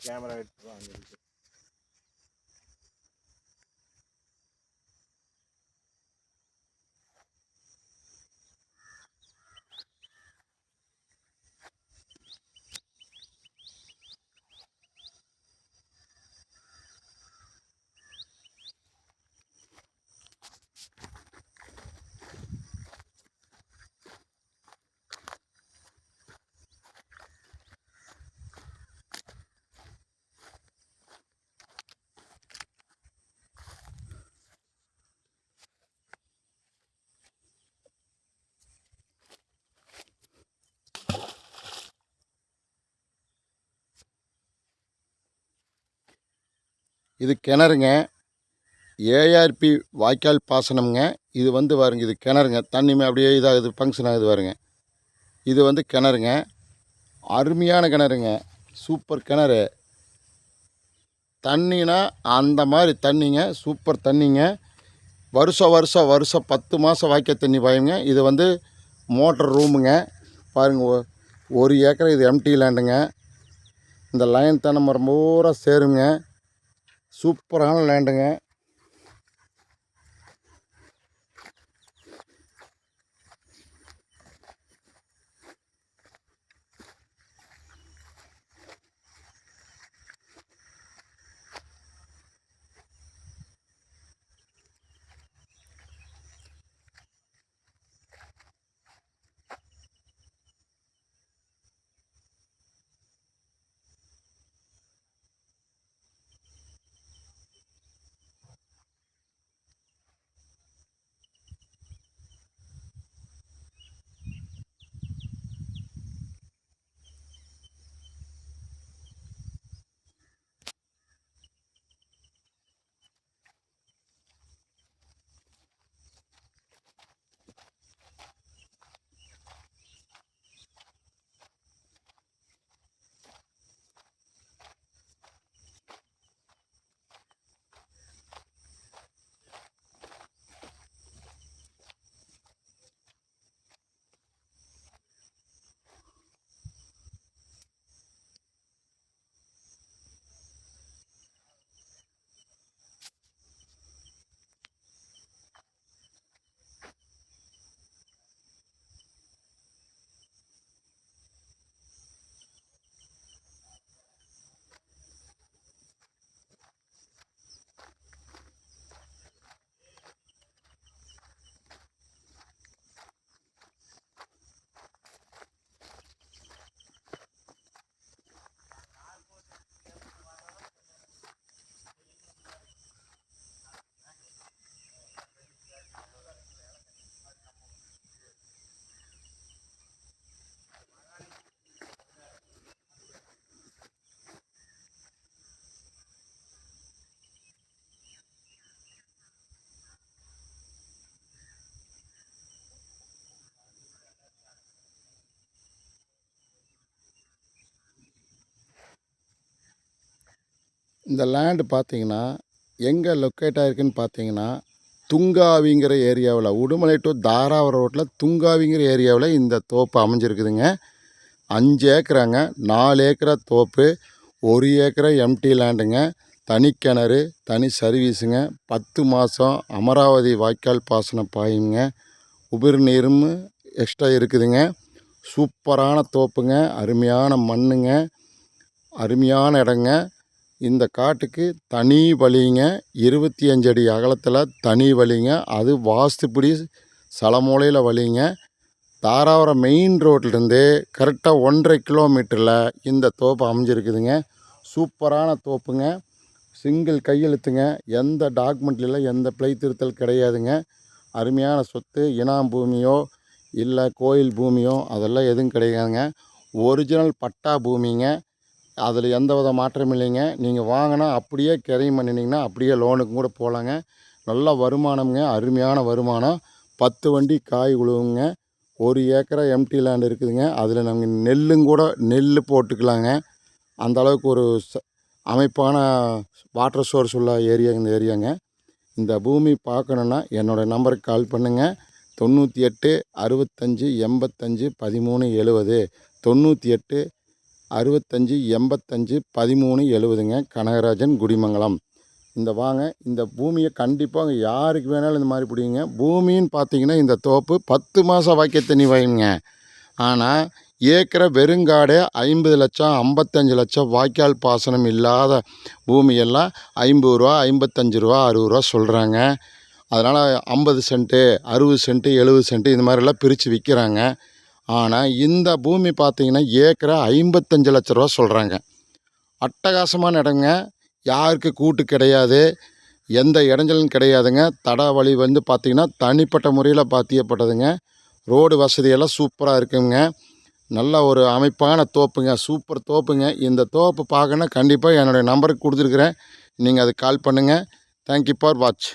Camera எடுத்து அங்கே இருக்கு. இது கிணறுங்க. ஏஆர்பி வாய்க்கால் பாசனம்ங்க. இது பாருங்க, இது கிணறுங்க. தண்ணியுமே அப்படியே இதாகுது, ஃபங்க்ஷன் ஆகுது பாருங்க. இது கிணறுங்க. அருமையான கிணறுங்க. சூப்பர் கிணறு. தண்ணினா அந்த மாதிரி தண்ணிங்க. சூப்பர் தண்ணிங்க. வருஷம் 10 மாதம் வாய்க்கால் தண்ணி பாயுங்க. இது மோட்டர் ரூமுங்க. பாருங்கள், 1 ஏக்கர் இது எம்டி லேண்டுங்க. இந்த லைன் தென்னை மரம் பூரா சேருங்க. சூப்பரான லேண்டுங்க. இந்த லேண்டு பார்த்தீங்கன்னா எங்கே லொக்கேட் ஆகிருக்குன்னு பார்த்தீங்கன்னா, துங்காவிங்கிற ஏரியாவில், உடுமலை டு தாராவரம் ரோட்டில் துங்காவிங்கிற ஏரியாவில் இந்த தோப்பு அமைஞ்சிருக்குதுங்க. 5 ஏக்கராங்க. 4 ஏக்கரா தோப்பு, 1 ஏக்கரா எம்டி லேண்டுங்க. தனி கிணறு, தனி சர்வீஸுங்க. 10 மாதம் அமராவதி வாய்க்கால் பாசனம் பாயுங்க. உபிர் நீரும் எக்ஸ்ட்ரா இருக்குதுங்க. சூப்பரான தோப்புங்க. அருமையான மண்ணுங்க. அருமையான இடங்க. இந்த காட்டுக்கு தனி வழிங்க. 25 அடி அகலத்தில் தனி வழிங்க. அது வாஸ்துப்படி சலமூலையில் வழிங்க. தாராவரம் மெயின் ரோட்லேருந்து கரெக்டாக 1.5 கிலோமீட்டரில் இந்த தோப்பு அமைஞ்சிருக்குதுங்க. சூப்பரான தோப்புங்க. சிங்கிள் கையெழுத்துங்க. எந்த டாக்குமெண்ட்ல எந்த பிழை திருத்தல் கிடையாதுங்க. அருமையான சொத்து. இனாம் பூமியோ இல்லை கோயில் பூமியோ அதெல்லாம் எதுவும் கிடையாதுங்க. ஒரிஜினல் பட்டா பூமிங்க. அதில் எந்த வித மாற்றமும் இல்லைங்க. நீங்கள் வாங்கினா அப்படியே கிரைம் பண்ணினீங்கன்னா அப்படியே லோனுக்கும் கூட போகலாங்க. நல்ல வருமானம்ங்க. அருமையான வருமானம். 10 வண்டி காய் உழுவுங்க. 1 ஏக்கரா எம்டி லேண்ட் இருக்குதுங்க. அதில் நாங்கள் நெல் போட்டுக்கலாங்க. அந்த அளவுக்கு ஒரு அமைப்பான வாட்டர் சோர்ஸ் உள்ள ஏரியா இந்த ஏரியாங்க. இந்த பூமி பார்க்கணுன்னா என்னோடய நம்பருக்கு கால் பண்ணுங்கள். 98 65 85 13 70 98 65851370ங்க. கனகராஜன், குடிமங்கலம். இந்த வாங்க, இந்த பூமியை கண்டிப்பாக யாருக்கு வேணாலும் இந்த மாதிரி பிடிங்க. பூமின்னு பார்த்தீங்கன்னா இந்த தோப்பு 10 மாதம் வாய்க்கால் தண்ணி வாயுங்க. ஆனால் ஏக்கரை வெறுங்காடே 50 லட்சம் 55 லட்சம் வாய்க்கால் பாசனம் இல்லாத பூமியெல்லாம் 50 ரூபா 55 ரூபா 60 ரூபா சொல்கிறாங்க. அதனால் 50 சென்ட்டு 60 சென்ட்டு 70 சென்ட்டு இந்த மாதிரிலாம் பிரித்து விற்கிறாங்க. ஆனால் இந்த பூமி பார்த்தீங்கன்னா ஏக்கரை 55 லட்ச ரூபா சொல்கிறாங்க. அட்டகாசமான இடங்க. யாருக்கு கூட்டு கிடையாது, எந்த இடைஞ்சலும் கிடையாதுங்க. தட வழி வந்து பார்த்திங்கன்னா தனிப்பட்ட முறையில் பாத்தியப்பட்டதுங்க. ரோடு வசதியெல்லாம் சூப்பராக இருக்குங்க. நல்ல ஒரு அமைப்பான தோப்புங்க, சூப்பர் தோப்புங்க. இந்த தோப்பு பார்க்கணுன்னா கண்டிப்பாக என்னுடைய நம்பருக்கு கொடுத்துருக்குறேன், நீங்கள் அதுக்கு கால் பண்ணுங்கள். Thank you for watch.